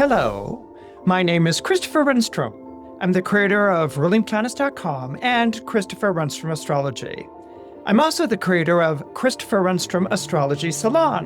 Hello, my name is Christopher Renstrom. I'm the creator of rulingplanets.com and Christopher Renstrom Astrology. I'm also the creator of Christopher Renstrom Astrology Salon,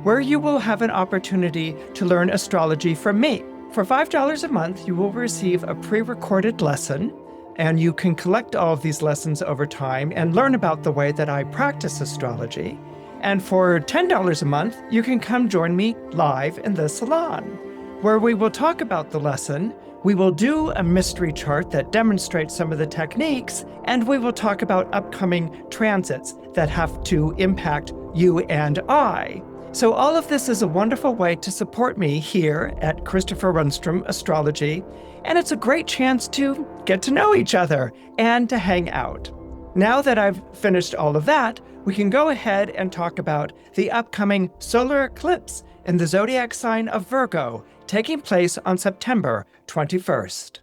where you will have an opportunity to learn astrology from me. For $5 a month, you will receive a pre-recorded lesson, and you can collect all of these lessons over time and learn about the way that I practice astrology. And for $10 a month, you can come join me live in the salon, where we will talk about the lesson, we will do a mystery chart that demonstrates some of the techniques, and we will talk about upcoming transits that have to impact you and I. So all of this is a wonderful way to support me here at Christopher Renstrom Astrology, and it's a great chance to get to know each other and to hang out. Now that I've finished all of that, we can go ahead and talk about the upcoming solar eclipse in the zodiac sign of Virgo, taking place on September 21st.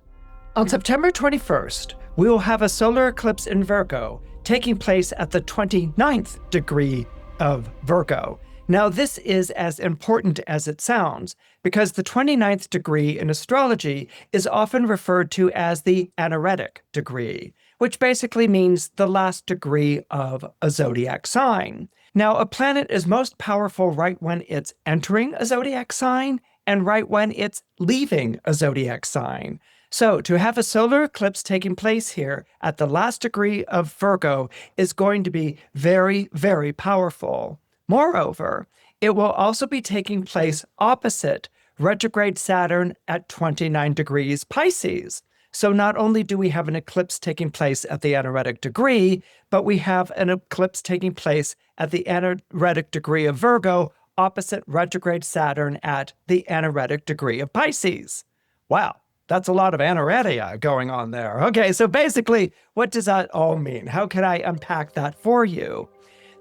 On September 21st, we will have a solar eclipse in Virgo, taking place at the 29th degree of Virgo. Now, this is as important as it sounds, because the 29th degree in astrology is often referred to as the Anaretic degree, which basically means the last degree of a zodiac sign. Now, a planet is most powerful right when it's entering a zodiac sign and right when it's leaving a zodiac sign. So to have a solar eclipse taking place here at the last degree of Virgo is going to be very, very powerful. Moreover, it will also be taking place opposite retrograde Saturn at 29 degrees Pisces. So not only do we have an eclipse taking place at the Anaretic degree, but we have an eclipse taking place at the Anaretic degree of Virgo, opposite retrograde Saturn at the Anaretic degree of Pisces. Wow, that's a lot of anaretia going on there. Okay, so basically, what does that all mean? How can I unpack that for you?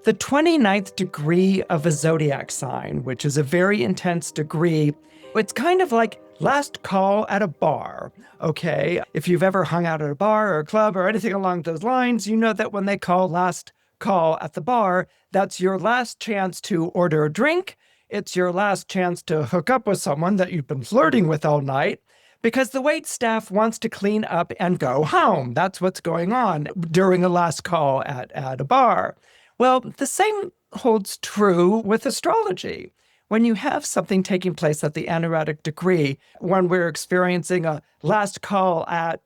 The 29th degree of a zodiac sign, which is a very intense degree, it's kind of like last call at a bar, okay? If you've ever hung out at a bar or a club or anything along those lines, you know that when they call last call at the bar, that's your last chance to order a drink. It's your last chance to hook up with someone that you've been flirting with all night, because the wait staff wants to clean up and go home. That's what's going on during a last call at a bar. Well, the same holds true with astrology. When you have something taking place at the Anaretic degree, when we're experiencing a last call at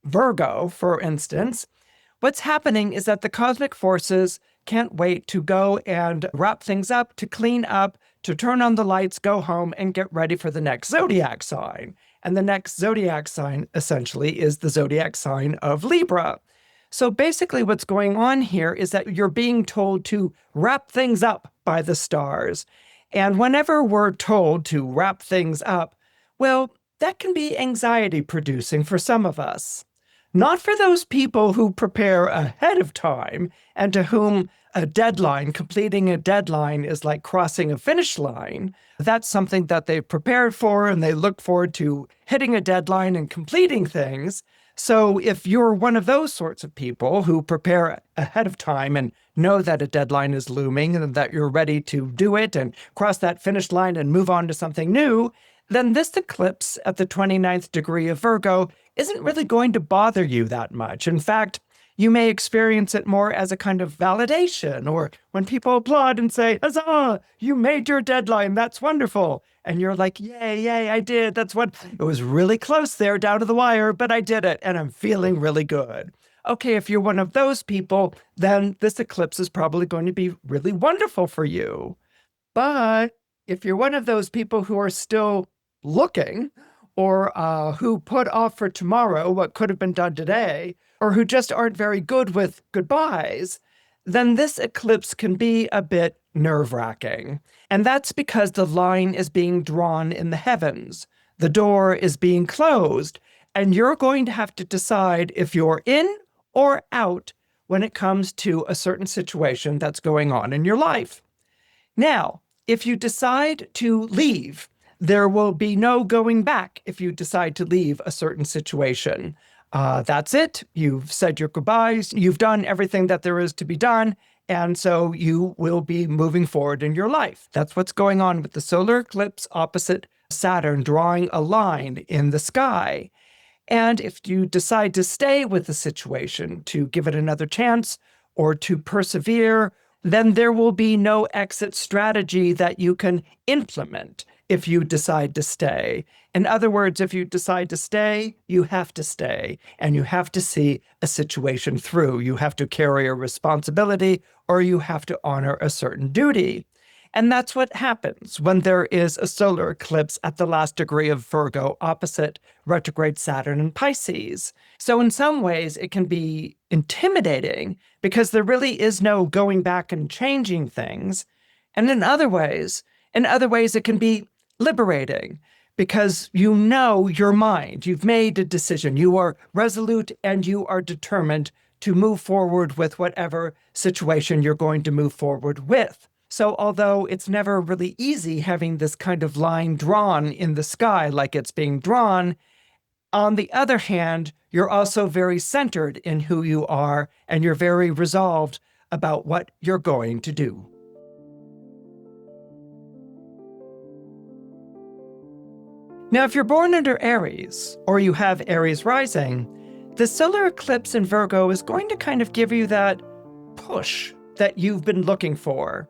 Virgo, for instance, what's happening is that the cosmic forces can't wait to go and wrap things up, to clean up, to turn on the lights, go home, and get ready for the next zodiac sign. And the next zodiac sign, essentially, is the zodiac sign of Libra. So basically what's going on here is that you're being told to wrap things up by the stars. And whenever we're told to wrap things up, well, that can be anxiety-producing for some of us. Not for those people who prepare ahead of time and to whom a deadline, completing a deadline is like crossing a finish line. That's something that they've prepared for and they look forward to hitting a deadline and completing things. So if you're one of those sorts of people who prepare ahead of time and know that a deadline is looming and that you're ready to do it and cross that finish line and move on to something new, then this eclipse at the 29th degree of Virgo isn't really going to bother you that much. In fact, you may experience it more as a kind of validation, or when people applaud and say, "Huzzah, you made your deadline, that's wonderful." And you're like, yay, I did. It was really close there down to the wire, but I did it and I'm feeling really good. Okay, if you're one of those people, then this eclipse is probably going to be really wonderful for you. But if you're one of those people who are still looking, or who put off for tomorrow what could have been done today, or who just aren't very good with goodbyes, then this eclipse can be a bit nerve-wracking. And that's because the line is being drawn in the heavens. The door is being closed, and you're going to have to decide if you're in or out when it comes to a certain situation that's going on in your life. Now, if you decide to leave, there will be no going back if you decide to leave a certain situation. That's it. You've said your goodbyes. You've done everything that there is to be done. And so you will be moving forward in your life. That's what's going on with the solar eclipse opposite Saturn drawing a line in the sky. And if you decide to stay with the situation, to give it another chance, or to persevere, then there will be no exit strategy that you can implement if you decide to stay. In other words, if you decide to stay, you have to stay, and you have to see a situation through. You have to carry a responsibility, or you have to honor a certain duty. And that's what happens when there is a solar eclipse at the last degree of Virgo opposite retrograde Saturn in Pisces. So in some ways, it can be intimidating because there really is no going back and changing things. And in other ways, it can be liberating because you know your mind. You've made a decision. You are resolute and you are determined to move forward with whatever situation you're going to move forward with. So although it's never really easy having this kind of line drawn in the sky like it's being drawn, on the other hand, you're also very centered in who you are and you're very resolved about what you're going to do. Now, if you're born under Aries or you have Aries rising, the solar eclipse in Virgo is going to kind of give you that push that you've been looking for.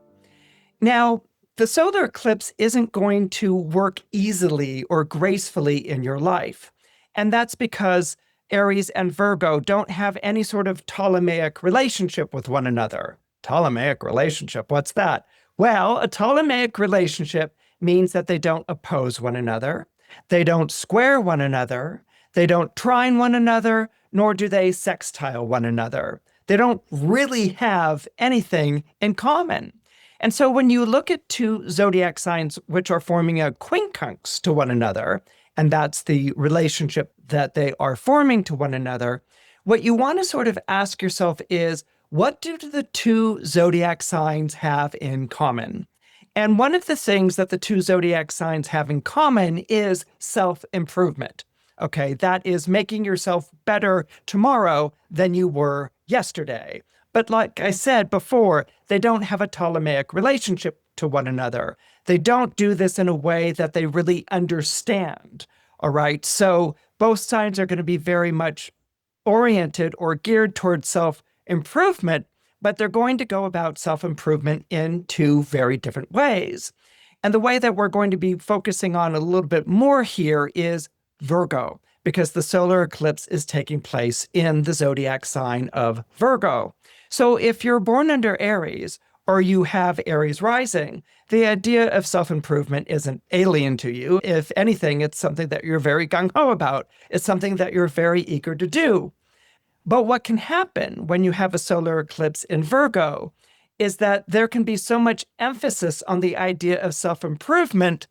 Now, the solar eclipse isn't going to work easily or gracefully in your life. And that's because Aries and Virgo don't have any sort of Ptolemaic relationship with one another. Ptolemaic relationship, what's that? Well, a Ptolemaic relationship means that they don't oppose one another, they don't square one another, they don't trine one another, nor do they sextile one another. They don't really have anything in common. And so when you look at two zodiac signs which are forming a quincunx to one another, and that's the relationship that they are forming to one another, what you want to sort of ask yourself is, what do the two zodiac signs have in common? And one of the things that the two zodiac signs have in common is self-improvement. Okay, that is making yourself better tomorrow than you were yesterday. But like I said before, they don't have a Ptolemaic relationship to one another. They don't do this in a way that they really understand. All right, so both signs are going to be very much oriented or geared towards self-improvement, but they're going to go about self-improvement in two very different ways. And the way that we're going to be focusing on a little bit more here is Virgo, because the solar eclipse is taking place in the zodiac sign of Virgo. So if you're born under Aries or you have Aries rising, the idea of self-improvement isn't alien to you. If anything, it's something that you're very gung-ho about. It's something that you're very eager to do. But what can happen when you have a solar eclipse in Virgo is that there can be so much emphasis on the idea of self-improvement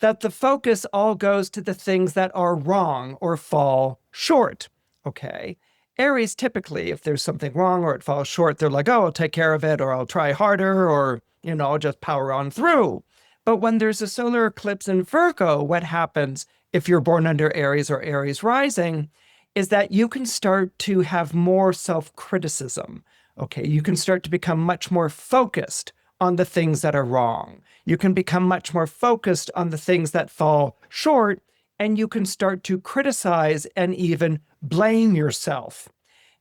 that the focus all goes to the things that are wrong or fall short, okay? Aries typically, if there's something wrong or it falls short, they're like, oh, I'll take care of it, or I'll try harder, or, I'll just power on through. But when there's a solar eclipse in Virgo, what happens if you're born under Aries or Aries rising is that you can start to have more self-criticism, okay? You can start to become much more focused on the things that are wrong. You can become much more focused on the things that fall short, and you can start to criticize and even blame yourself.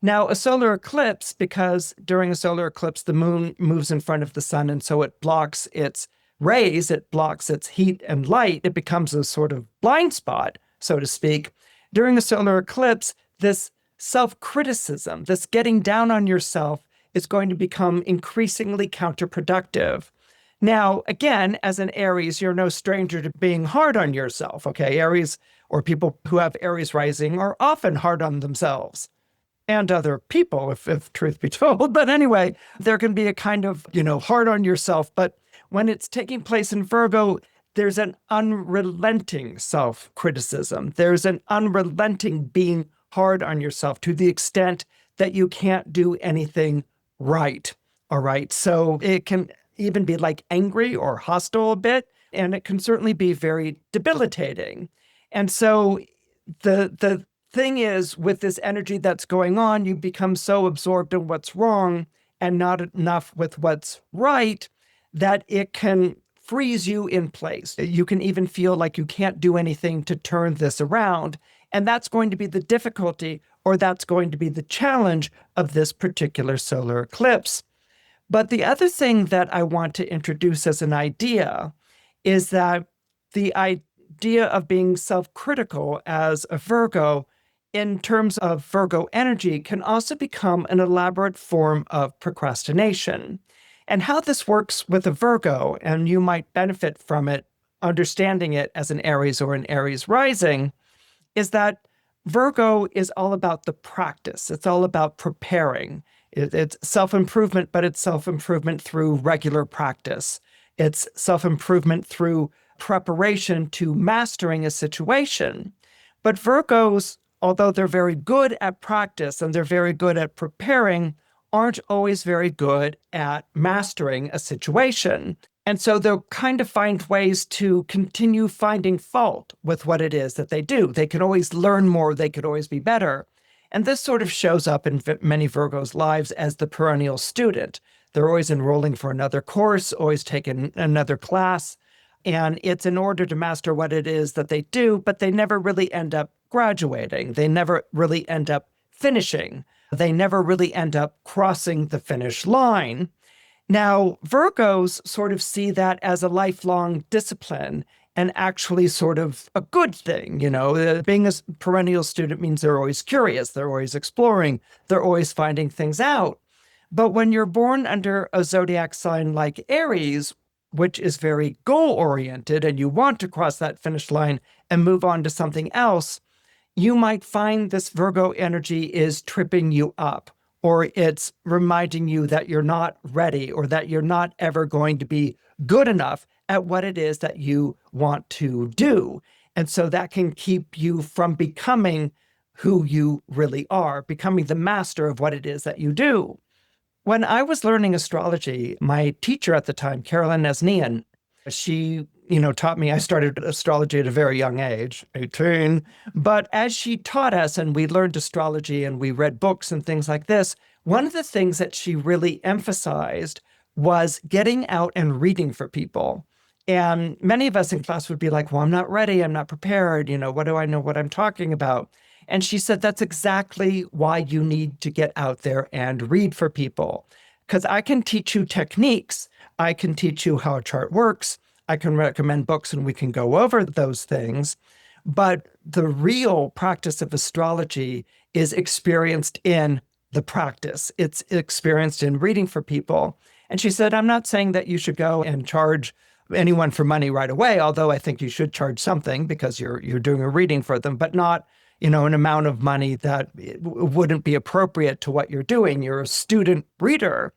Now, a solar eclipse, because during a solar eclipse, the moon moves in front of the sun, and so it blocks its rays, it blocks its heat and light. It becomes a sort of blind spot, so to speak. During a solar eclipse, this self-criticism, this getting down on yourself, is going to become increasingly counterproductive. Now, again, as an Aries, you're no stranger to being hard on yourself, okay? Aries, or people who have Aries rising, are often hard on themselves and other people, if truth be told. But anyway, there can be a kind of, hard on yourself. But when it's taking place in Virgo, there's an unrelenting self-criticism. There's an unrelenting being hard on yourself to the extent that you can't do anything right, all right? So it can even be like angry or hostile a bit, and it can certainly be very debilitating. And so the thing is, with this energy that's going on, you become so absorbed in what's wrong and not enough with what's right that it can freeze you in place. You can even feel like you can't do anything to turn this around. And that's going to be the difficulty, or that's going to be the challenge of this particular solar eclipse. But the other thing that I want to introduce as an idea is that the idea of being self-critical as a Virgo in terms of Virgo energy can also become an elaborate form of procrastination. And how this works with a Virgo, and you might benefit from it, understanding it as an Aries or an Aries rising, is that Virgo is all about the practice. It's all about preparing. It's self-improvement, but it's self-improvement through regular practice. It's self-improvement through preparation to mastering a situation. But Virgos, although they're very good at practice and they're very good at preparing, aren't always very good at mastering a situation. And so they'll kind of find ways to continue finding fault with what it is that they do. They can always learn more. They could always be better. And this sort of shows up in many Virgos' lives as the perennial student. They're always enrolling for another course, always taking another class. And it's in order to master what it is that they do, but they never really end up graduating. They never really end up finishing. They never really end up crossing the finish line. Now, Virgos sort of see that as a lifelong discipline and actually sort of a good thing. Being a perennial student means they're always curious, they're always exploring, they're always finding things out. But when you're born under a zodiac sign like Aries, which is very goal-oriented, and you want to cross that finish line and move on to something else, you might find this Virgo energy is tripping you up, or it's reminding you that you're not ready, or that you're not ever going to be good enough at what it is that you want to do. And so that can keep you from becoming who you really are, becoming the master of what it is that you do. When I was learning astrology, my teacher at the time, Carolyn Nesnian, she taught me. I started astrology at a very young age, 18. But as she taught us and we learned astrology and we read books and things like this, one of the things that she really emphasized was getting out and reading for people. And many of us in class would be like, well, I'm not ready. I'm not prepared. What do I know what I'm talking about? And she said, that's exactly why you need to get out there and read for people. Because I can teach you techniques. I can teach you how a chart works. I can recommend books and we can go over those things. But the real practice of astrology is experienced in the practice. It's experienced in reading for people. And she said, I'm not saying that you should go and charge anyone for money right away, although I think you should charge something because you're doing a reading for them, but not an amount of money that wouldn't be appropriate to what you're doing. You're a student reader.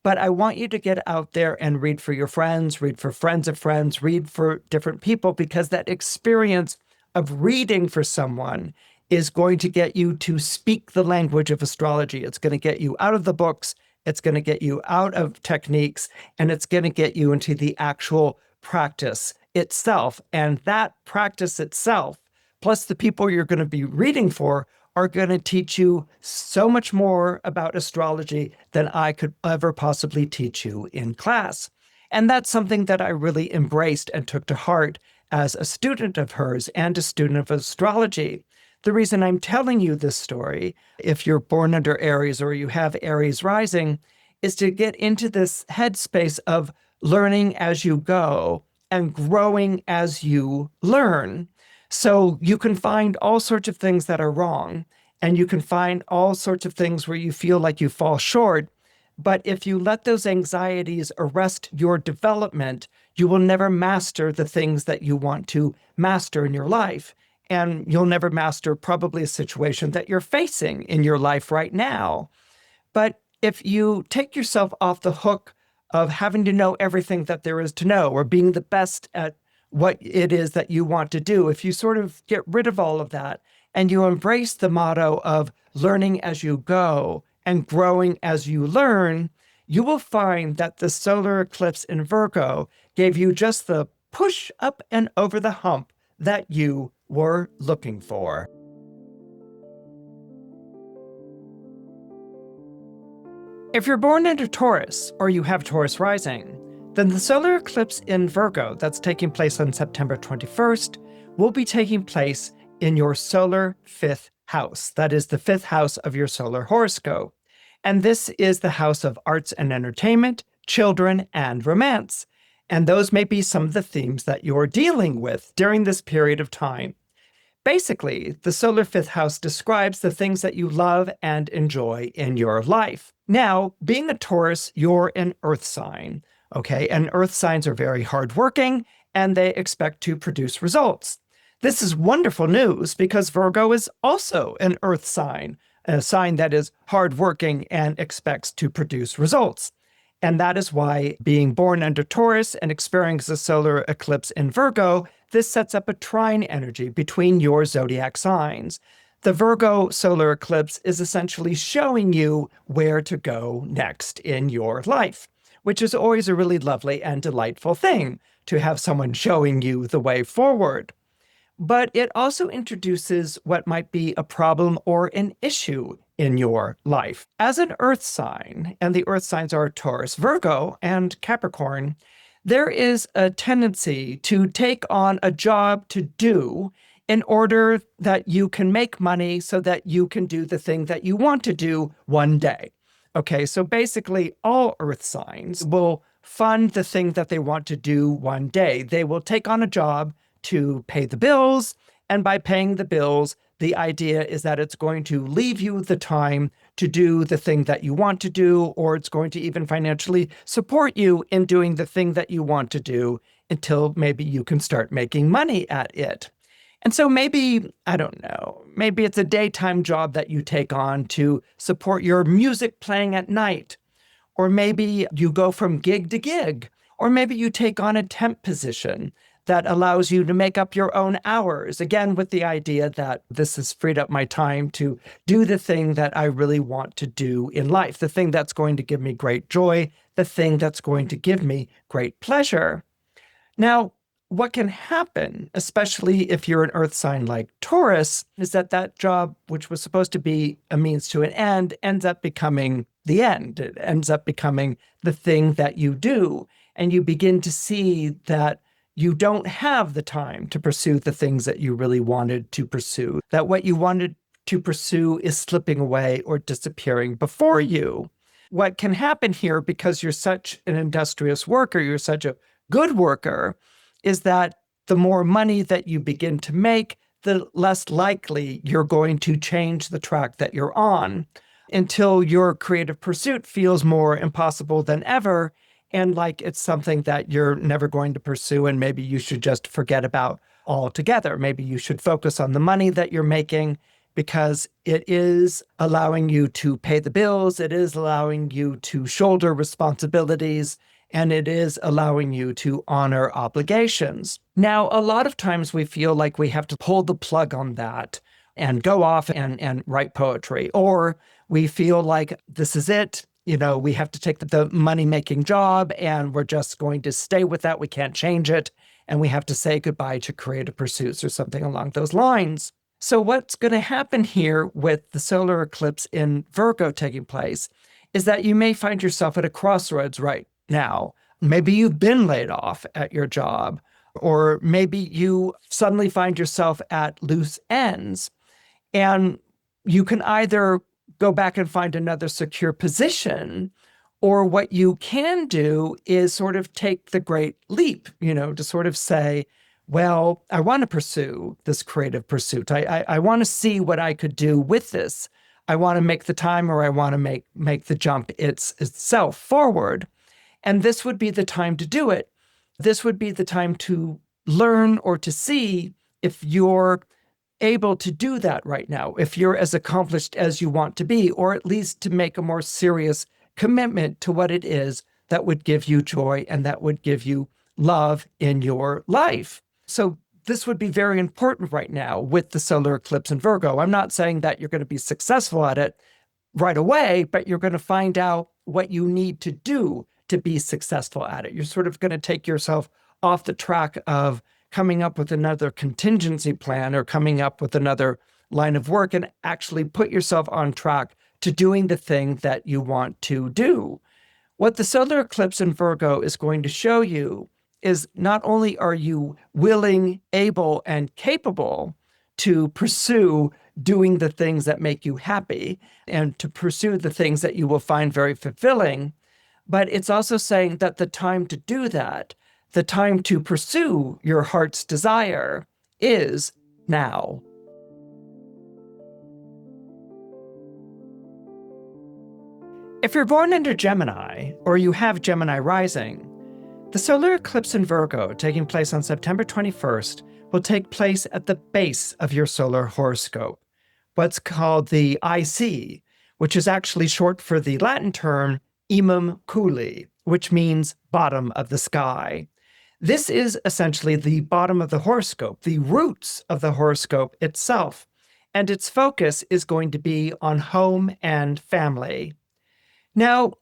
But I want you to get out there and read for your friends, read for friends of friends, read for different people, because that experience of reading for someone is going to get you to speak the language of astrology. It's going to get you out of the books. It's going to get you out of techniques, and it's going to get you into the actual practice itself. And that practice itself, plus the people you're going to be reading for, are going to teach you so much more about astrology than I could ever possibly teach you in class. And that's something that I really embraced and took to heart as a student of hers and a student of astrology. The reason I'm telling you this story, if you're born under Aries or you have Aries rising, is to get into this headspace of learning as you go and growing as you learn. So you can find all sorts of things that are wrong, and you can find all sorts of things where you feel like you fall short. But if you let those anxieties arrest your development, you will never master the things that you want to master in your life. And you'll never master probably a situation that you're facing in your life right now. But if you take yourself off the hook of having to know everything that there is to know, or being the best at what it is that you want to do, if you sort of get rid of all of that and you embrace the motto of learning as you go and growing as you learn, you will find that the solar eclipse in Virgo gave you just the push up and over the hump that you were looking for. If you're born into Taurus or you have Taurus rising, then the solar eclipse in Virgo that's taking place on September 21st will be taking place in your solar fifth house. That is the fifth house of your solar horoscope. And this is the house of arts and entertainment, children, and romance. And those may be some of the themes that you're dealing with during this period of time. Basically, the solar fifth house describes the things that you love and enjoy in your life. Now, being a Taurus, you're an earth sign, okay? And earth signs are very hardworking and they expect to produce results. This is wonderful news because Virgo is also an earth sign, a sign that is hardworking and expects to produce results. And that is why being born under Taurus and experiencing a solar eclipse in Virgo, this sets up a trine energy between your zodiac signs. The Virgo solar eclipse is essentially showing you where to go next in your life, which is always a really lovely and delightful thing to have someone showing you the way forward. But it also introduces what might be a problem or an issue in your life. As an earth sign, and the earth signs are Taurus, Virgo, and Capricorn, there is a tendency to take on a job to do in order that you can make money so that you can do the thing that you want to do one day. Okay, so basically all earth signs will fund the thing that they want to do one day. They will take on a job to pay the bills, and by paying the bills, the idea is that it's going to leave you the time to do the thing that you want to do, or it's going to even financially support you in doing the thing that you want to do until maybe you can start making money at it. And so maybe, I don't know, maybe it's a daytime job that you take on to support your music playing at night. Or maybe you go from gig to gig. Or maybe you take on a temp position that allows you to make up your own hours, again, with the idea that this has freed up my time to do the thing that I really want to do in life, the thing that's going to give me great joy, the thing that's going to give me great pleasure. Now, what can happen, especially if you're an earth sign like Taurus, is that that job, which was supposed to be a means to an end, ends up becoming the end. It ends up becoming the thing that you do. And you begin to see that you don't have the time to pursue the things that you really wanted to pursue, that what you wanted to pursue is slipping away or disappearing before you. What can happen here, because you're such an industrious worker, you're such a good worker, is that the more money that you begin to make, the less likely you're going to change the track that you're on until your creative pursuit feels more impossible than ever, and like it's something that you're never going to pursue and maybe you should just forget about altogether. Maybe you should focus on the money that you're making because it is allowing you to pay the bills, it is allowing you to shoulder responsibilities, and it is allowing you to honor obligations. Now, a lot of times we feel like we have to pull the plug on that and go off and write poetry, or we feel like this is it. You know, we have to take the money-making job and we're just going to stay with that. We can't change it. And we have to say goodbye to creative pursuits or something along those lines. So what's going to happen here with the solar eclipse in Virgo taking place is that you may find yourself at a crossroads right now. Maybe you've been laid off at your job, or maybe you suddenly find yourself at loose ends. And you can either go back and find another secure position, or what you can do is sort of take the great leap, to sort of say, well, I want to pursue this creative pursuit. I want to see what I could do with this. I want to make the time, or I want to make the jump itself forward. And this would be the time to do it. This would be the time to learn or to see if you're able to do that right now, if you're as accomplished as you want to be, or at least to make a more serious commitment to what it is that would give you joy and that would give you love in your life. So this would be very important right now with the solar eclipse in Virgo. I'm not saying that you're going to be successful at it right away, but you're going to find out what you need to do to be successful at it. You're sort of going to take yourself off the track of coming up with another contingency plan or coming up with another line of work and actually put yourself on track to doing the thing that you want to do. What the solar eclipse in Virgo is going to show you is not only are you willing, able, and capable to pursue doing the things that make you happy and to pursue the things that you will find very fulfilling, but it's also saying that the time to do that, the time to pursue your heart's desire, is now. If you're born under Gemini, or you have Gemini rising, the solar eclipse in Virgo, taking place on September 21st, will take place at the base of your solar horoscope, what's called the IC, which is actually short for the Latin term imum culi, which means bottom of the sky. This is essentially the bottom of the horoscope, the roots of the horoscope itself, and its focus is going to be on home and family. Now,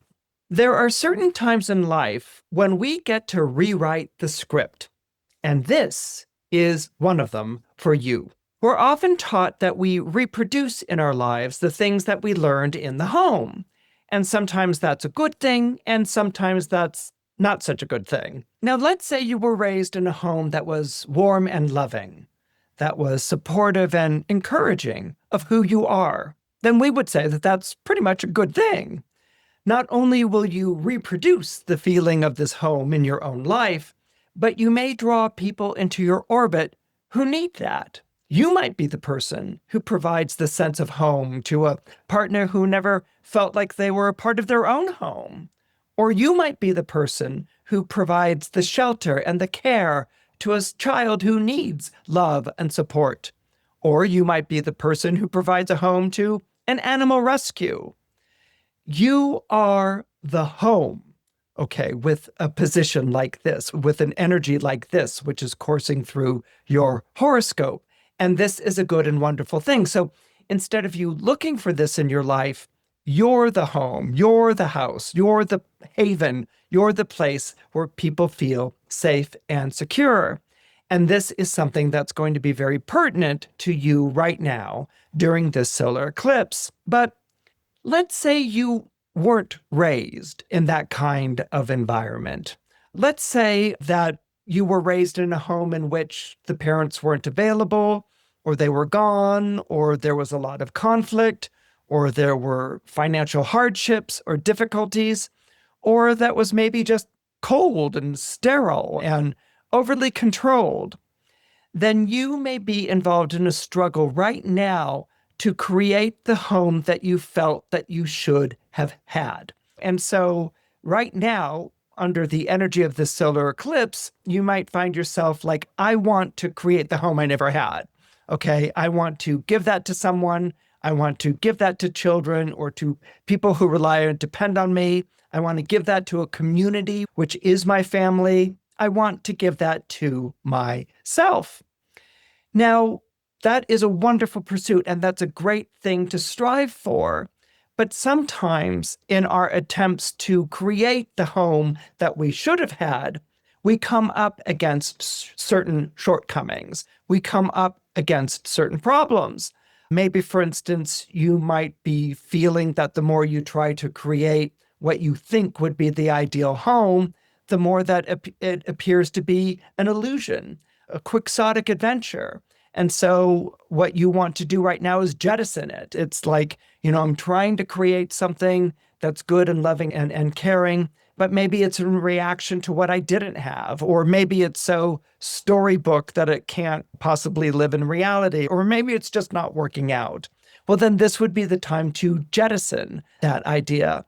there are certain times in life when we get to rewrite the script, and this is one of them for you. We're often taught that we reproduce in our lives the things that we learned in the home, and sometimes that's a good thing, and sometimes that's not such a good thing. Now, let's say you were raised in a home that was warm and loving, that was supportive and encouraging of who you are. Then we would say that that's pretty much a good thing. Not only will you reproduce the feeling of this home in your own life, but you may draw people into your orbit who need that. You might be the person who provides the sense of home to a partner who never felt like they were a part of their own home. Or you might be the person who provides the shelter and the care to a child who needs love and support. Or you might be the person who provides a home to an animal rescue. You are the home, okay, with a position like this, with an energy like this, which is coursing through your horoscope. And this is a good and wonderful thing. So instead of you looking for this in your life, you're the home, you're the house, you're the haven, you're the place where people feel safe and secure. And this is something that's going to be very pertinent to you right now during this solar eclipse. But let's say you weren't raised in that kind of environment. Let's say that you were raised in a home in which the parents weren't available, or they were gone, or there was a lot of conflict, or there were financial hardships or difficulties, or that was maybe just cold and sterile and overly controlled. Then you may be involved in a struggle right now to create the home that you felt that you should have had. And so right now, under the energy of this solar eclipse, you might find yourself like, I want to create the home I never had. Okay, I want to give that to someone. I want to give that to children or to people who rely and depend on me. I want to give that to a community, which is my family. I want to give that to myself. Now, that is a wonderful pursuit, and that's a great thing to strive for. But sometimes in our attempts to create the home that we should have had, we come up against certain shortcomings. We come up against certain problems. Maybe, for instance, you might be feeling that the more you try to create what you think would be the ideal home, the more that it appears to be an illusion, a quixotic adventure. And so what you want to do right now is jettison it. It's like, I'm trying to create something that's good and loving and caring, but maybe it's in reaction to what I didn't have, or maybe it's so storybook that it can't possibly live in reality, or maybe it's just not working out. Well, then this would be the time to jettison that idea.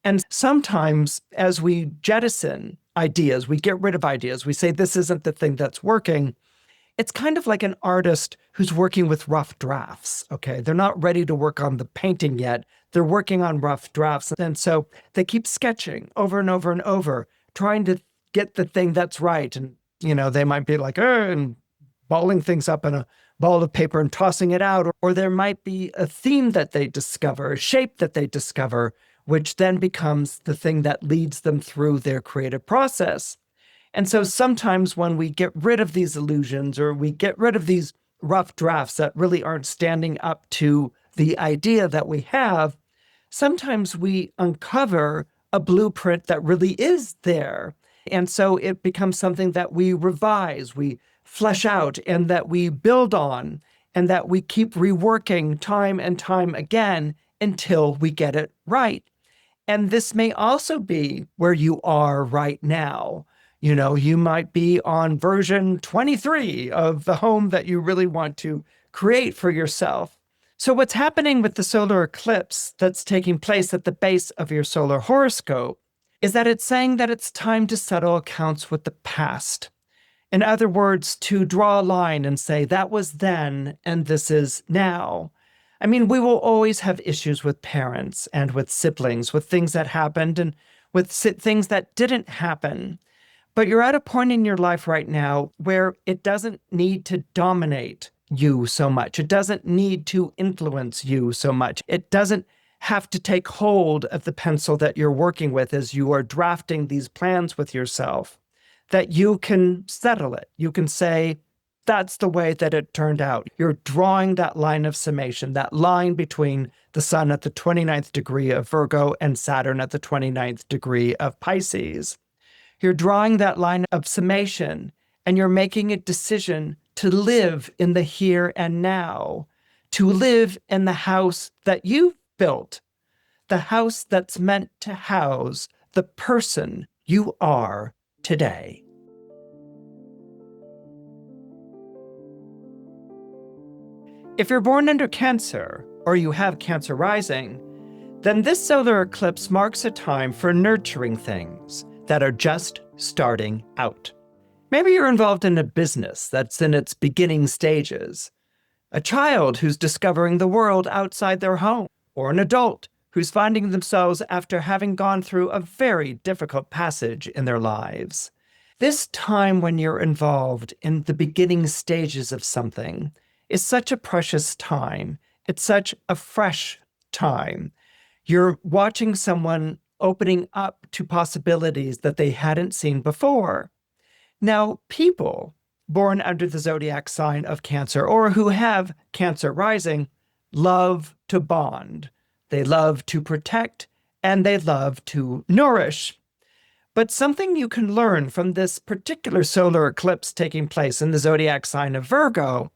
And sometimes as we jettison ideas, we get rid of ideas, we say this isn't the thing that's working. It's kind of like an artist who's working with rough drafts, okay? They're not ready to work on the painting yet. They're working on rough drafts. And so they keep sketching over and over and over, trying to get the thing that's right. And, they might be like, and balling things up in a ball of paper and tossing it out. Or there might be a theme that they discover, a shape that they discover, which then becomes the thing that leads them through their creative process. And so sometimes when we get rid of these illusions or we get rid of these rough drafts that really aren't standing up to the idea that we have, sometimes we uncover a blueprint that really is there. And so it becomes something that we revise, we flesh out, and that we build on, and that we keep reworking time and time again until we get it right. And this may also be where you are right now. You might be on version 23 of the home that you really want to create for yourself. So what's happening with the solar eclipse that's taking place at the base of your solar horoscope is that it's saying that it's time to settle accounts with the past. In other words, to draw a line and say, that was then and this is now. I mean, we will always have issues with parents and with siblings, with things that happened and with things that didn't happen. But you're at a point in your life right now where it doesn't need to dominate you so much. It doesn't need to influence you so much. It doesn't have to take hold of the pencil that you're working with as you are drafting these plans with yourself, that you can settle it. You can say, that's the way that it turned out. You're drawing that line of summation, that line between the sun at the 29th degree of Virgo and Saturn at the 29th degree of Pisces. You're drawing that line of summation, and you're making a decision to live in the here and now, to live in the house that you've built, the house that's meant to house the person you are today. If you're born under Cancer, or you have Cancer rising, then this solar eclipse marks a time for nurturing things that are just starting out. Maybe you're involved in a business that's in its beginning stages, a child who's discovering the world outside their home, or an adult who's finding themselves after having gone through a very difficult passage in their lives. This time when you're involved in the beginning stages of something is such a precious time. It's such a fresh time. You're watching someone opening up to possibilities that they hadn't seen before. Now, people born under the zodiac sign of Cancer or who have Cancer rising love to bond. They love to protect and they love to nourish. But something you can learn from this particular solar eclipse taking place in the zodiac sign of Virgo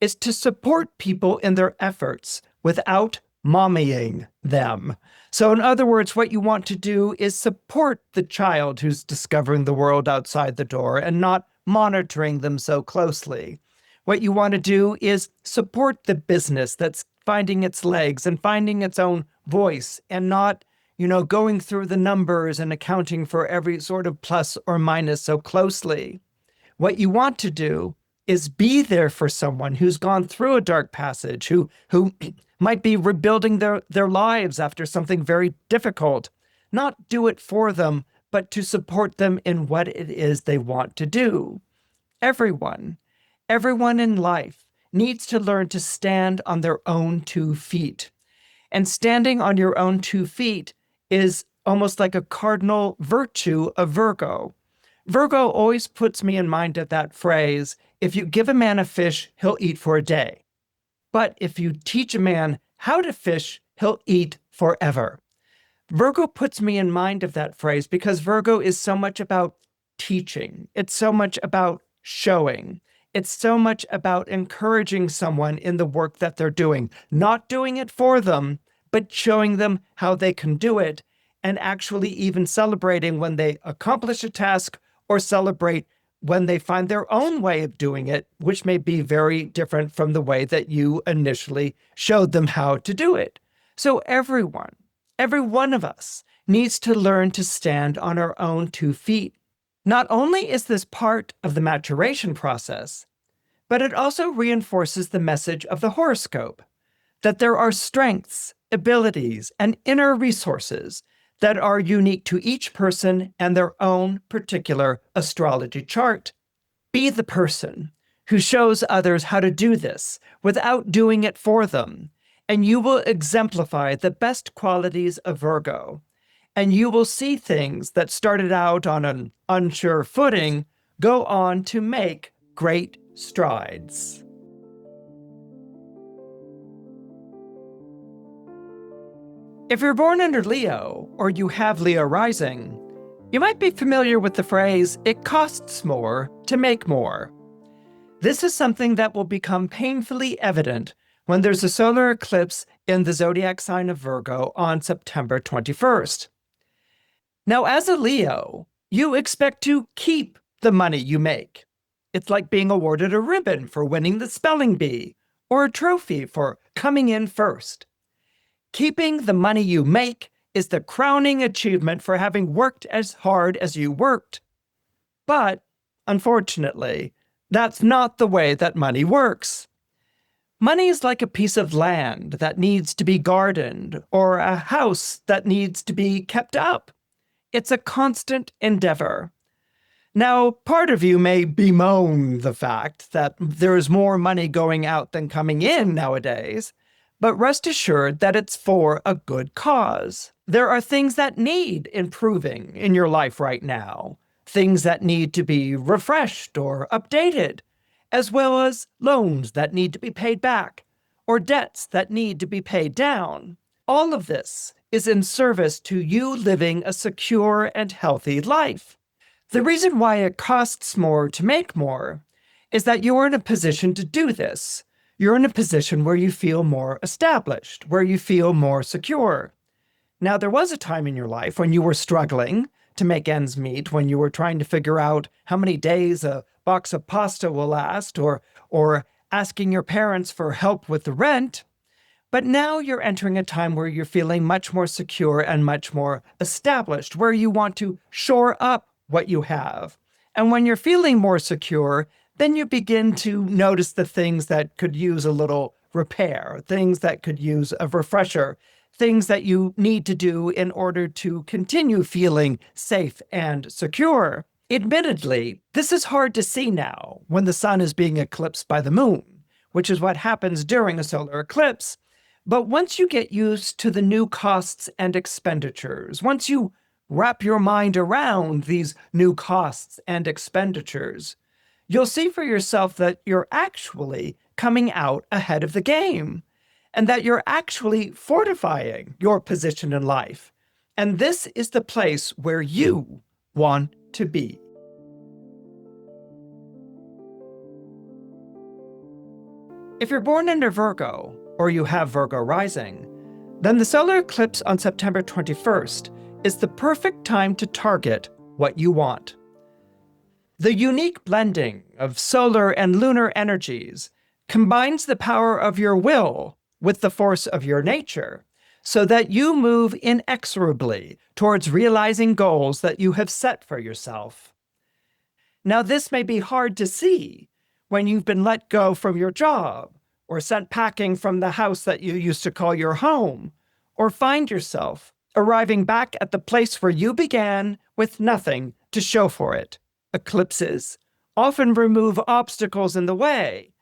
is to support people in their efforts without mommying them. So in other words, what you want to do is support the child who's discovering the world outside the door and not monitoring them so closely. What you want to do is support the business that's finding its legs and finding its own voice and not, going through the numbers and accounting for every sort of plus or minus so closely. What you want to do is be there for someone who's gone through a dark passage, who might be rebuilding their lives after something very difficult. Not do it for them, but to support them in what it is they want to do. Everyone in life needs to learn to stand on their own 2 feet. And standing on your own 2 feet is almost like a cardinal virtue of Virgo. Virgo always puts me in mind of that phrase, if you give a man a fish, he'll eat for a day. But if you teach a man how to fish, he'll eat forever. Virgo puts me in mind of that phrase because Virgo is so much about teaching. It's so much about showing. It's so much about encouraging someone in the work that they're doing, not doing it for them, but showing them how they can do it, and actually even celebrating when they accomplish a task or celebrate when they find their own way of doing it, which may be very different from the way that you initially showed them how to do it. So every one of us needs to learn to stand on our own 2 feet. Not only is this part of the maturation process, but it also reinforces the message of the horoscope, that there are strengths, abilities, and inner resources that are unique to each person and their own particular astrology chart. Be the person who shows others how to do this without doing it for them, and you will exemplify the best qualities of Virgo, and you will see things that started out on an unsure footing go on to make great strides. If you're born under Leo, or you have Leo rising, you might be familiar with the phrase, "it costs more to make more." This is something that will become painfully evident when there's a solar eclipse in the zodiac sign of Virgo on September 21st. Now, as a Leo, you expect to keep the money you make. It's like being awarded a ribbon for winning the spelling bee, or a trophy for coming in first. Keeping the money you make is the crowning achievement for having worked as hard as you worked. But, unfortunately, that's not the way that money works. Money is like a piece of land that needs to be gardened, or a house that needs to be kept up. It's a constant endeavor. Now, part of you may bemoan the fact that there is more money going out than coming in nowadays, but rest assured that it's for a good cause. There are things that need improving in your life right now, things that need to be refreshed or updated, as well as loans that need to be paid back, or debts that need to be paid down. All of this is in service to you living a secure and healthy life. The reason why it costs more to make more is that you're in a position to do this. You're in a position where you feel more established, where you feel more secure. Now, there was a time in your life when you were struggling to make ends meet, when you were trying to figure out how many days a box of pasta will last, or asking your parents for help with the rent. But now you're entering a time where you're feeling much more secure and much more established, where you want to shore up what you have. And when you're feeling more secure, then you begin to notice the things that could use a little repair, things that could use a refresher, things that you need to do in order to continue feeling safe and secure. Admittedly, this is hard to see now when the sun is being eclipsed by the moon, which is what happens during a solar eclipse. But once you get used to the new costs and expenditures, once you wrap your mind around these new costs and expenditures, you'll see for yourself that you're actually coming out ahead of the game, and that you're actually fortifying your position in life. And this is the place where you want to be. If you're born under Virgo, or you have Virgo rising, then the solar eclipse on September 21st is the perfect time to target what you want. The unique blending of solar and lunar energies combines the power of your will with the force of your nature, so that you move inexorably towards realizing goals that you have set for yourself. Now, this may be hard to see when you've been let go from your job, or sent packing from the house that you used to call your home, or find yourself arriving back at the place where you began with nothing to show for it. Eclipses often remove obstacles in the way.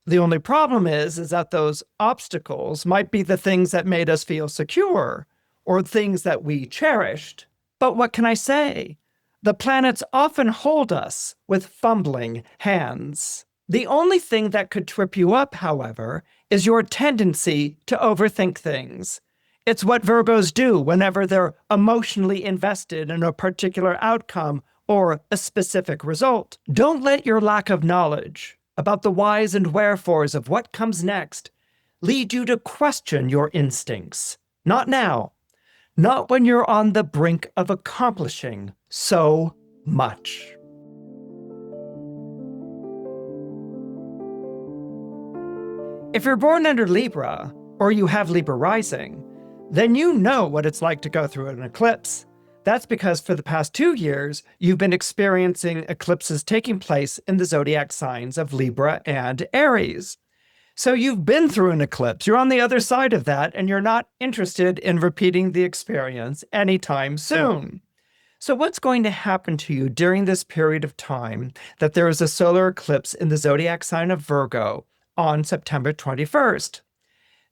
The only problem is that those obstacles might be the things that made us feel secure, or things that we cherished. But what can I say? The planets often hold us with fumbling hands. The only thing that could trip you up, however, is your tendency to overthink things. It's what Virgos do whenever they're emotionally invested in a particular outcome or a specific result. Don't let your lack of knowledge about the whys and wherefores of what comes next lead you to question your instincts. Not now. Not when you're on the brink of accomplishing so much. If you're born under Libra, or you have Libra rising, then you know what it's like to go through an eclipse. That's because for the past 2 years, you've been experiencing eclipses taking place in the zodiac signs of Libra and Aries. So you've been through an eclipse, you're on the other side of that, and you're not interested in repeating the experience anytime soon. So what's going to happen to you during this period of time that there is a solar eclipse in the zodiac sign of Virgo on September 21st?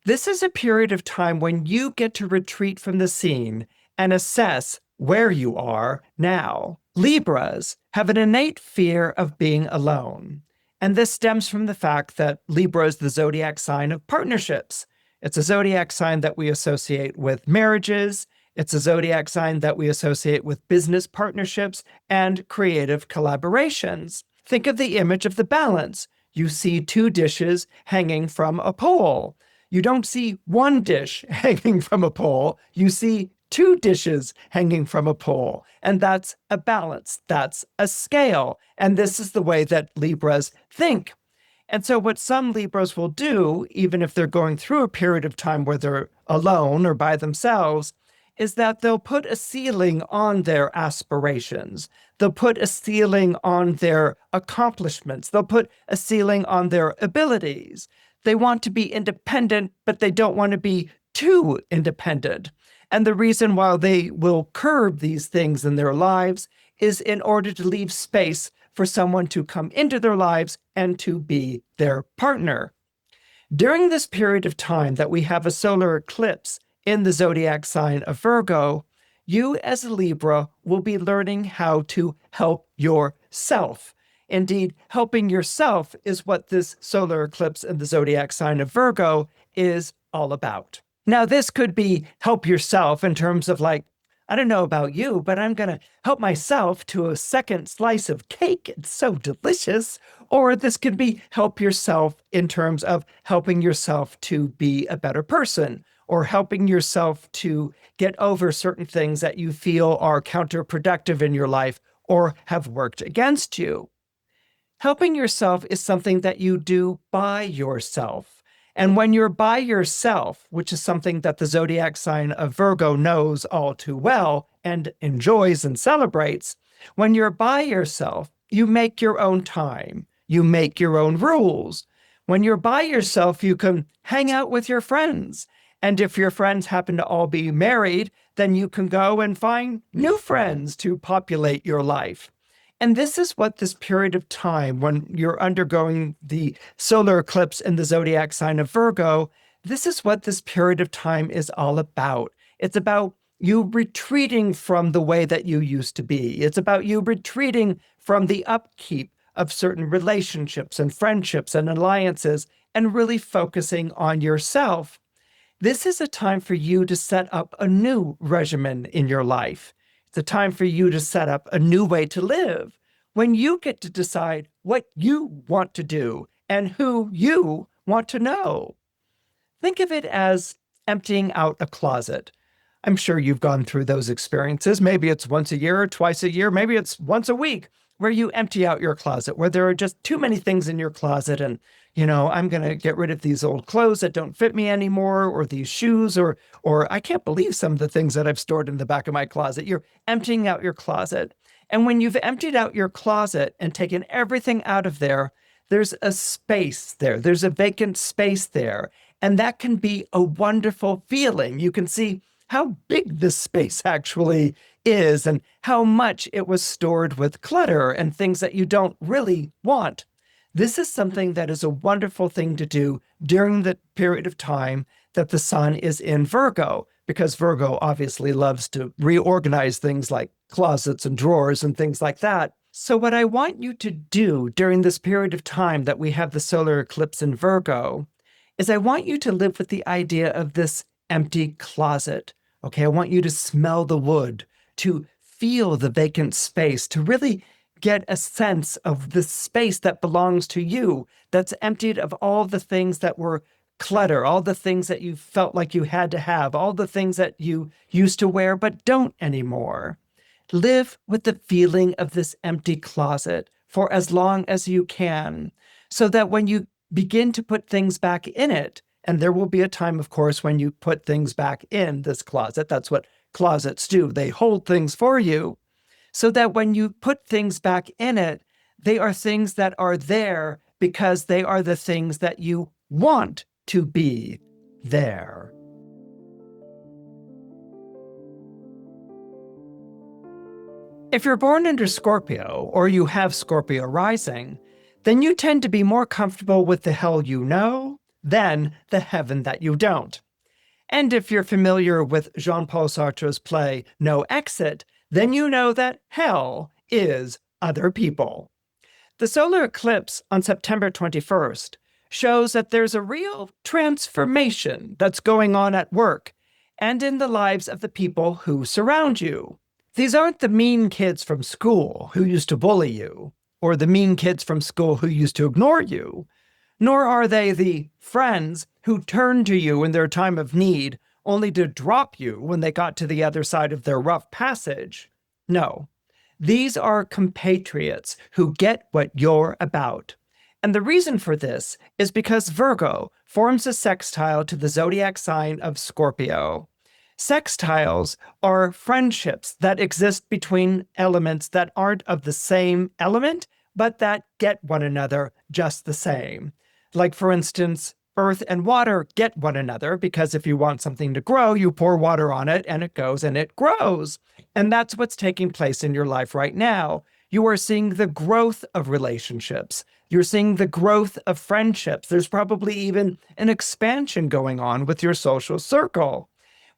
This is a period of time when you get to retreat from the scene and assess where you are now. Libras have an innate fear of being alone, and this stems from the fact that Libra is the zodiac sign of partnerships. It's a zodiac sign that we associate with marriages. It's a zodiac sign that we associate with business partnerships and creative collaborations. Think of the image of the balance. You see two dishes hanging from a pole. You don't see one dish hanging from a pole. You see two dishes hanging from a pole. And that's a balance. That's a scale. And this is the way that Libras think. And so what some Libras will do, even if they're going through a period of time where they're alone or by themselves, is that they'll put a ceiling on their aspirations. They'll put a ceiling on their accomplishments. They'll put a ceiling on their abilities. They want to be independent, but they don't want to be too independent. And the reason why they will curb these things in their lives is in order to leave space for someone to come into their lives and to be their partner. During this period of time that we have a solar eclipse in the zodiac sign of Virgo, you as a Libra will be learning how to help yourself. Indeed, helping yourself is what this solar eclipse in the zodiac sign of Virgo is all about. Now, this could be help yourself in terms of like, I don't know about you, but I'm going to help myself to a second slice of cake. It's so delicious. Or this could be help yourself in terms of helping yourself to be a better person, or helping yourself to get over certain things that you feel are counterproductive in your life or have worked against you. Helping yourself is something that you do by yourself. And when you're by yourself, which is something that the zodiac sign of Virgo knows all too well and enjoys and celebrates, when you're by yourself, you make your own time. You make your own rules. When you're by yourself, you can hang out with your friends. And if your friends happen to all be married, then you can go and find new friends to populate your life. And this is what this period of time, when you're undergoing the solar eclipse in the zodiac sign of Virgo, this is what this period of time is all about. It's about you retreating from the way that you used to be. It's about you retreating from the upkeep of certain relationships and friendships and alliances and really focusing on yourself. This is a time for you to set up a new regimen in your life. It's a time for you to set up a new way to live when you get to decide what you want to do and who you want to know. Think of it as emptying out a closet. I'm sure you've gone through those experiences. Maybe it's once a year or twice a year. Maybe it's once a week where you empty out your closet, where there are just too many things in your closet and I'm going to get rid of these old clothes that don't fit me anymore, or these shoes, or I can't believe some of the things that I've stored in the back of my closet. You're emptying out your closet. And when you've emptied out your closet and taken everything out of there, there's a space there. There's a vacant space there. And that can be a wonderful feeling. You can see how big this space actually is and how much it was stored with clutter and things that you don't really want. This is something that is a wonderful thing to do during the period of time that the sun is in Virgo, because Virgo obviously loves to reorganize things like closets and drawers and things like that. So what I want you to do during this period of time that we have the solar eclipse in Virgo is I want you to live with the idea of this empty closet. Okay, I want you to smell the wood, to feel the vacant space, to really get a sense of the space that belongs to you, that's emptied of all the things that were clutter, all the things that you felt like you had to have, all the things that you used to wear but don't anymore. Live with the feeling of this empty closet for as long as you can, so that when you begin to put things back in it, and there will be a time, of course, when you put things back in this closet. That's what closets do. They hold things for you, so that when you put things back in it, they are things that are there because they are the things that you want to be there. If you're born under Scorpio, or you have Scorpio rising, then you tend to be more comfortable with the hell you know than the heaven that you don't. And if you're familiar with Jean-Paul Sartre's play No Exit, then you know that hell is other people. The solar eclipse on September 21st shows that there's a real transformation that's going on at work and in the lives of the people who surround you. These aren't the mean kids from school who used to bully you, or the mean kids from school who used to ignore you, nor are they the friends who turned to you in their time of need only to drop you when they got to the other side of their rough passage. No, these are compatriots who get what you're about. And the reason for this is because Virgo forms a sextile to the zodiac sign of Scorpio. Sextiles are friendships that exist between elements that aren't of the same element, but that get one another just the same. Like, for instance, earth and water get one another because if you want something to grow, you pour water on it and it goes and it grows. And that's what's taking place in your life right now. You are seeing the growth of relationships. You're seeing the growth of friendships. There's probably even an expansion going on with your social circle.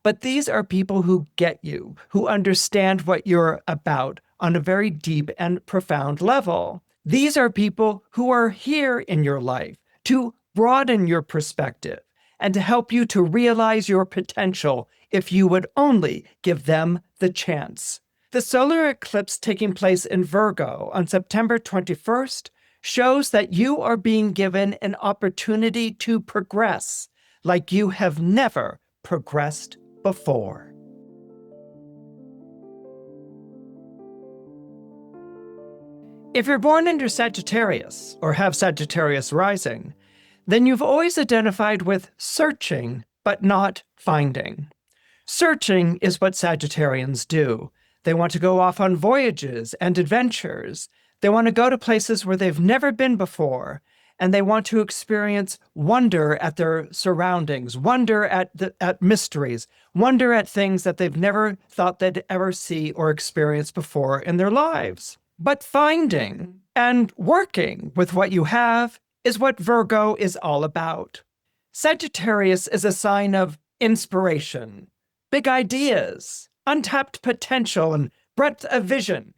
But these are people who get you, who understand what you're about on a very deep and profound level. These are people who are here in your life to broaden your perspective and to help you to realize your potential if you would only give them the chance. The solar eclipse taking place in Virgo on September 21st shows that you are being given an opportunity to progress like you have never progressed before. If you're born under Sagittarius or have Sagittarius rising, then you've always identified with searching but not finding. Searching is what Sagittarians do. They want to go off on voyages and adventures. They want to go to places where they've never been before, and they want to experience wonder at their surroundings, wonder at mysteries, wonder at things that they've never thought they'd ever see or experience before in their lives. But finding and working with what you have is what Virgo is all about. Sagittarius is a sign of inspiration, big ideas, untapped potential, and breadth of vision.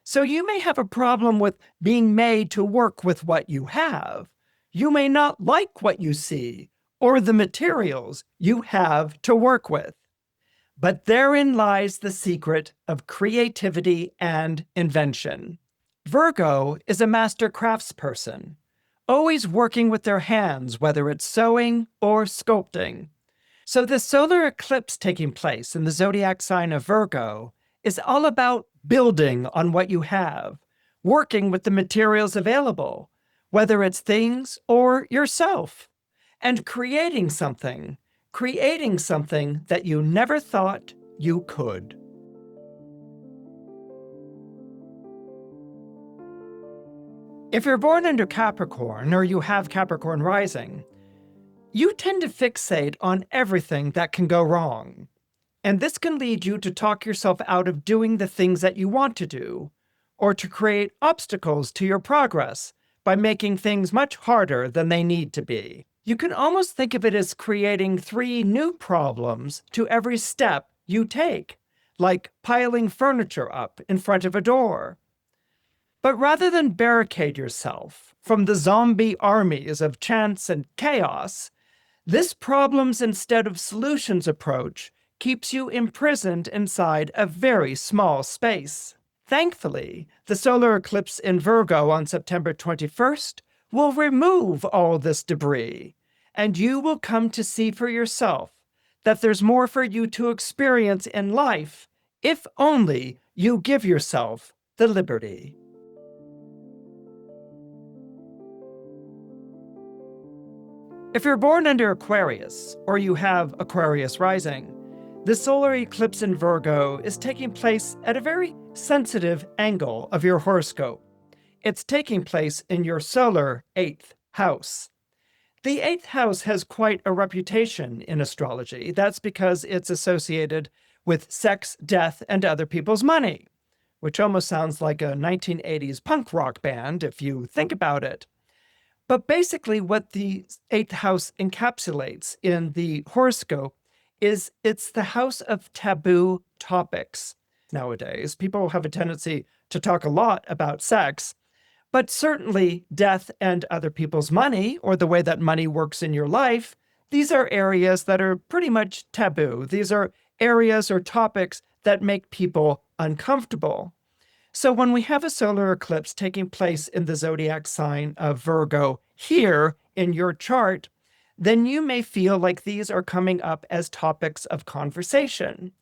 So you may have a problem with being made to work with what you have. You may not like what you see or the materials you have to work with. But therein lies the secret of creativity and invention. Virgo is a master craftsperson, always working with their hands, whether it's sewing or sculpting. So the solar eclipse taking place in the zodiac sign of Virgo is all about building on what you have, working with the materials available, whether it's things or yourself, and creating something that you never thought you could. If you're born under Capricorn or you have Capricorn rising, you tend to fixate on everything that can go wrong. And this can lead you to talk yourself out of doing the things that you want to do, or to create obstacles to your progress by making things much harder than they need to be. You can almost think of it as creating 3 new problems to every step you take, like piling furniture up in front of a door. But rather than barricade yourself from the zombie armies of chance and chaos, this problems instead of solutions approach keeps you imprisoned inside a very small space. Thankfully, the solar eclipse in Virgo on September 21st will remove all this debris, and you will come to see for yourself that there's more for you to experience in life if only you give yourself the liberty. If you're born under Aquarius, or you have Aquarius rising, the solar eclipse in Virgo is taking place at a very sensitive angle of your horoscope. It's taking place in your solar 8th house. The 8th house has quite a reputation in astrology. That's because it's associated with sex, death, and other people's money, which almost sounds like a 1980s punk rock band if you think about it. But basically what the 8th house encapsulates in the horoscope is it's the house of taboo topics. Nowadays, people have a tendency to talk a lot about sex, But certainly death and other people's money, or the way that money works in your life, these are areas that are pretty much taboo. These are areas or topics that make people uncomfortable. So when we have a solar eclipse taking place in the zodiac sign of Virgo here in your chart, then you may feel like these are coming up as topics of conversation.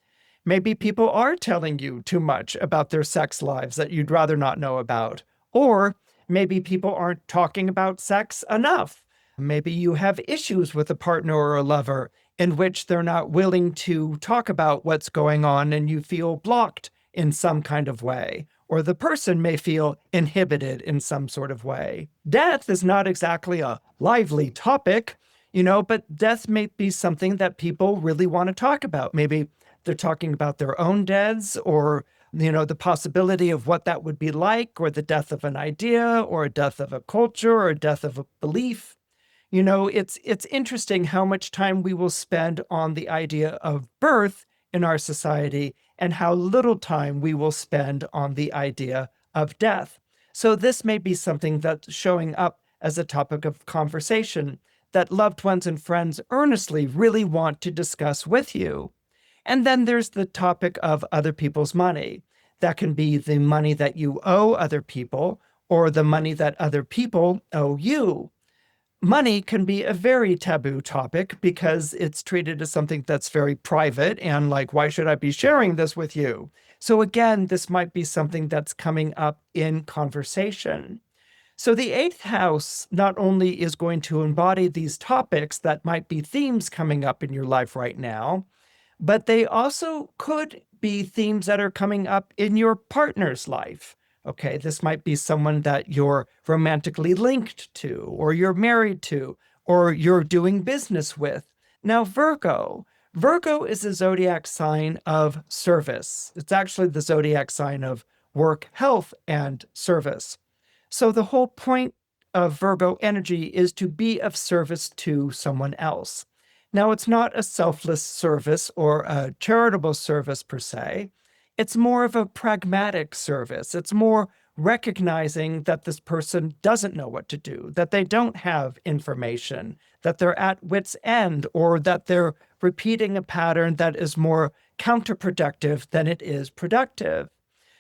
Maybe people are telling you too much about their sex lives that you'd rather not know about. Or maybe people aren't talking about sex enough. Maybe you have issues with a partner or a lover in which they're not willing to talk about what's going on and you feel blocked in some kind of way. Or the person may feel inhibited in some sort of way. Death is not exactly a lively topic, but death may be something that people really want to talk about. Maybe they're talking about their own deaths or, the possibility of what that would be like, or the death of an idea, or a death of a culture, or a death of a belief. It's interesting how much time we will spend on the idea of birth in our society and how little time we will spend on the idea of death. So this may be something that's showing up as a topic of conversation that loved ones and friends earnestly really want to discuss with you. And then there's the topic of other people's money. That can be the money that you owe other people or the money that other people owe you. Money can be a very taboo topic because it's treated as something that's very private and like, why should I be sharing this with you? So again, this might be something that's coming up in conversation. So the eighth house not only is going to embody these topics that might be themes coming up in your life right now, but they also could be themes that are coming up in your partner's life. Okay, this might be someone that you're romantically linked to, or you're married to, or you're doing business with. Now, Virgo is a zodiac sign of service. It's actually the zodiac sign of work, health, and service. So the whole point of Virgo energy is to be of service to someone else. Now, it's not a selfless service or a charitable service per se. It's more of a pragmatic service. It's more recognizing that this person doesn't know what to do, that they don't have information, that they're at wit's end, or that they're repeating a pattern that is more counterproductive than it is productive.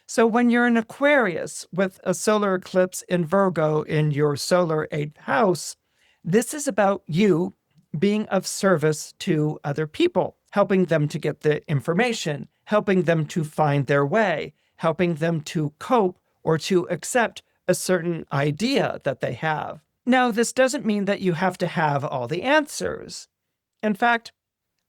So when you're in Aquarius with a solar eclipse in Virgo in your solar eighth house, this is about you being of service to other people, helping them to get the information, helping them to find their way, helping them to cope or to accept a certain idea that they have. Now, this doesn't mean that you have to have all the answers. In fact,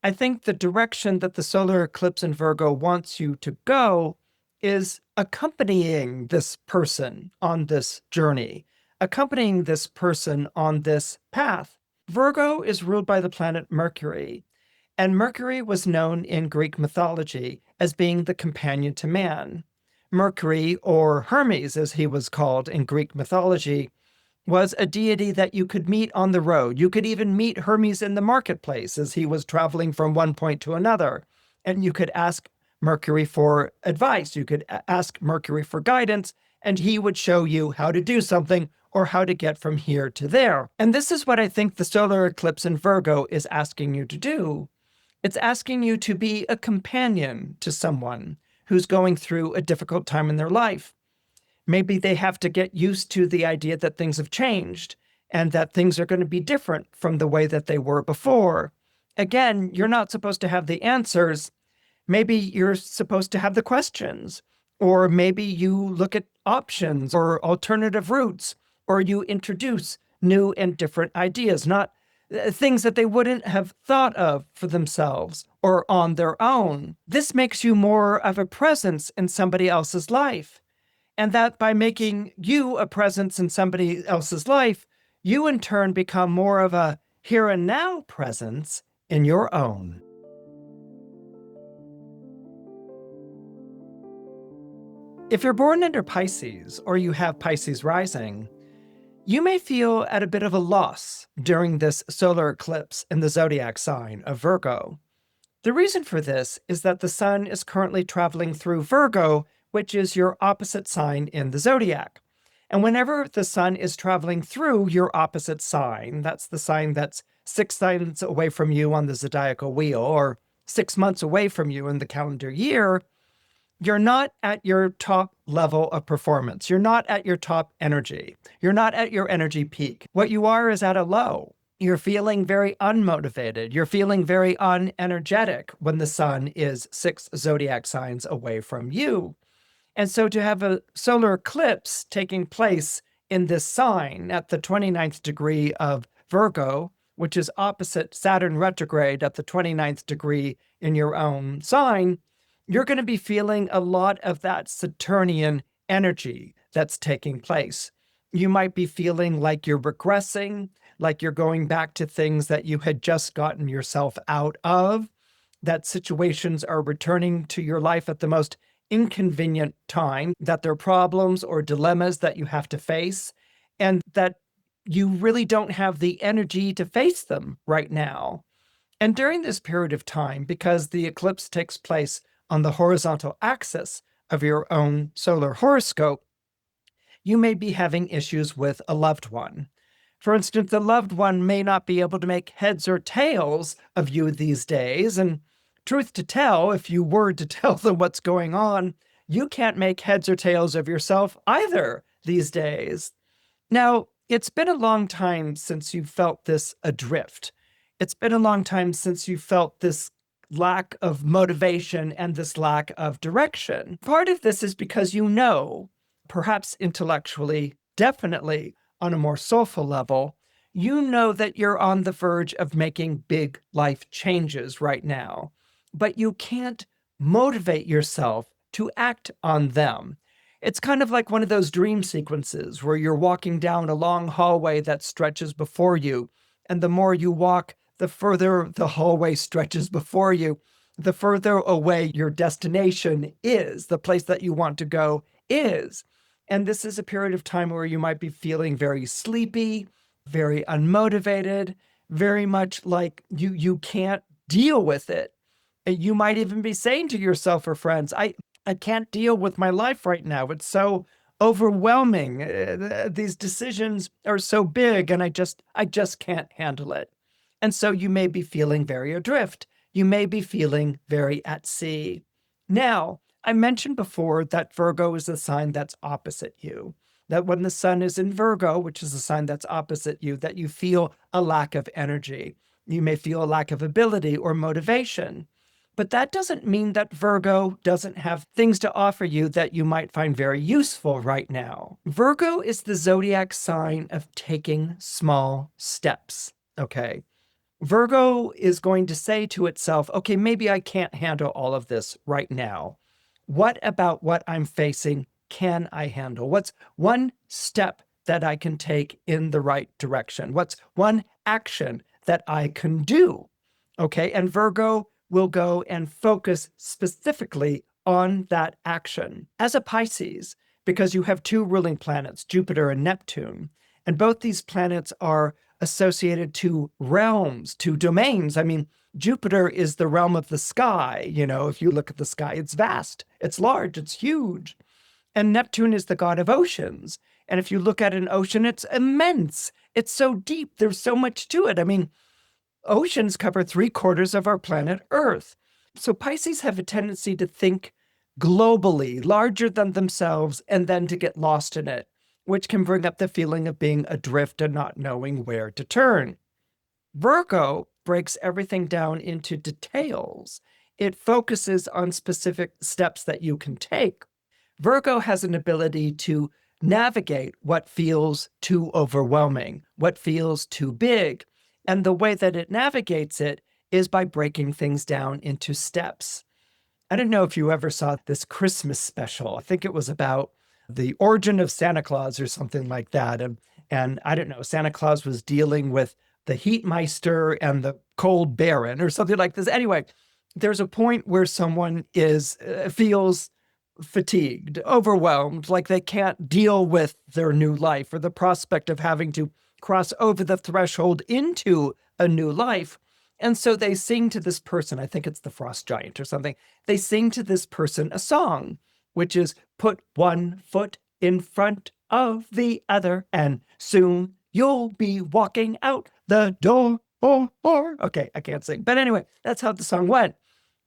I think the direction that the solar eclipse in Virgo wants you to go is accompanying this person on this journey, accompanying this person on this path. Virgo is ruled by the planet Mercury, and Mercury was known in Greek mythology as being the companion to man. Mercury, or Hermes as he was called in Greek mythology, was a deity that you could meet on the road. You could even meet Hermes in the marketplace as he was traveling from one point to another. And you could ask Mercury for advice. You could ask Mercury for guidance, and he would show you how to do something or how to get from here to there. And this is what I think the solar eclipse in Virgo is asking you to do. It's asking you to be a companion to someone who's going through a difficult time in their life. Maybe they have to get used to the idea that things have changed and that things are going to be different from the way that they were before. Again, you're not supposed to have the answers. Maybe you're supposed to have the questions, or maybe you look at options or alternative routes, or you introduce new and different ideas, not things that they wouldn't have thought of for themselves or on their own. This makes you more of a presence in somebody else's life. And that by making you a presence in somebody else's life, you in turn become more of a here and now presence in your own. If you're born under Pisces or you have Pisces rising, you may feel at a bit of a loss during this solar eclipse in the zodiac sign of Virgo. The reason for this is that the sun is currently traveling through Virgo, which is your opposite sign in the zodiac. And whenever the sun is traveling through your opposite sign, that's the sign that's 6 signs away from you on the zodiacal wheel, or 6 months away from you in the calendar year, you're not at your top level of performance. You're not at your top energy. You're not at your energy peak. What you are is at a low. You're feeling very unmotivated. You're feeling very unenergetic when the sun is 6 zodiac signs away from you. And so to have a solar eclipse taking place in this sign at the 29th degree of Virgo, which is opposite Saturn retrograde at the 29th degree in your own sign, you're going to be feeling a lot of that Saturnian energy that's taking place. You might be feeling like you're regressing, like you're going back to things that you had just gotten yourself out of, that situations are returning to your life at the most inconvenient time, that there are problems or dilemmas that you have to face, and that you really don't have the energy to face them right now. And during this period of time, because the eclipse takes place on the horizontal axis of your own solar horoscope, you may be having issues with a loved one. For instance, the loved one may not be able to make heads or tails of you these days. And truth to tell, if you were to tell them what's going on, you can't make heads or tails of yourself either these days. Now, it's been a long time since you felt this adrift. It's been a long time since you felt this lack of motivation and this lack of direction. Part of this is because you know, perhaps intellectually, definitely on a more soulful level, you know that you're on the verge of making big life changes right now, but you can't motivate yourself to act on them. It's kind of like one of those dream sequences where you're walking down a long hallway that stretches before you, and the more you walk, the further the hallway stretches before you, the further away your destination is, the place that you want to go is. And this is a period of time where you might be feeling very sleepy, very unmotivated, very much like you can't deal with it. And you might even be saying to yourself or friends, I can't deal with my life right now. It's so overwhelming. These decisions are so big and I just can't handle it. And so you may be feeling very adrift. You may be feeling very at sea. Now, I mentioned before that Virgo is the sign that's opposite you. That when the sun is in Virgo, which is a sign that's opposite you, that you feel a lack of energy. You may feel a lack of ability or motivation. But that doesn't mean that Virgo doesn't have things to offer you that you might find very useful right now. Virgo is the zodiac sign of taking small steps, okay? Virgo is going to say to itself, okay, maybe I can't handle all of this right now. What about what I'm facing can I handle? What's one step that I can take in the right direction? What's one action that I can do? Okay, and Virgo will go and focus specifically on that action. As a Pisces, because you have 2 ruling planets, Jupiter and Neptune, and both these planets are associated to realms, to domains. I mean, Jupiter is the realm of the sky. You know, if you look at the sky, it's vast, it's large, it's huge. And Neptune is the god of oceans. And if you look at an ocean, it's immense. It's so deep. There's so much to it. I mean, oceans cover 3/4 of our planet Earth. So Pisces have a tendency to think globally, larger than themselves, and then to get lost in it, which can bring up the feeling of being adrift and not knowing where to turn. Virgo breaks everything down into details. It focuses on specific steps that you can take. Virgo has an ability to navigate what feels too overwhelming, what feels too big. And the way that it navigates it is by breaking things down into steps. I don't know if you ever saw this Christmas special. I think it was about the origin of Santa Claus or something like that. And I don't know, Santa Claus was dealing with the Heatmeister and the Cold Baron or something like this. Anyway, there's a point where someone feels fatigued, overwhelmed, like they can't deal with their new life or the prospect of having to cross over the threshold into a new life. And so they sing to this person, I think it's the Frost Giant or something. They sing to this person a song, which is put one foot in front of the other, and soon you'll be walking out the door. Okay, I can't sing. But anyway, that's how the song went.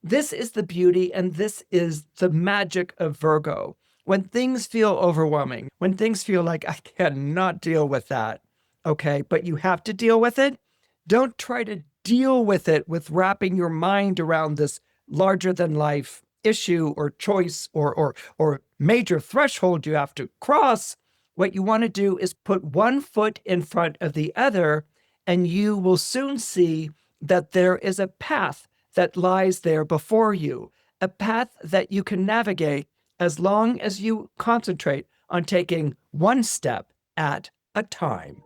This is the beauty, and this is the magic of Virgo. When things feel overwhelming, when things feel like I cannot deal with that, okay, but you have to deal with it, don't try to deal with it with wrapping your mind around this larger than life issue or choice or major threshold you have to cross. What you want to do is put one foot in front of the other, and you will soon see that there is a path that lies there before you, a path that you can navigate as long as you concentrate on taking one step at a time.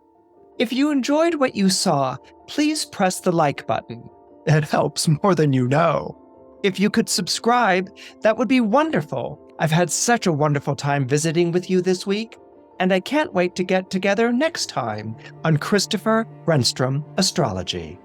If you enjoyed what you saw, please press the like button. It helps more than you know. If you could subscribe, that would be wonderful. I've had such a wonderful time visiting with you this week, and I can't wait to get together next time on Christopher Renstrom Astrology.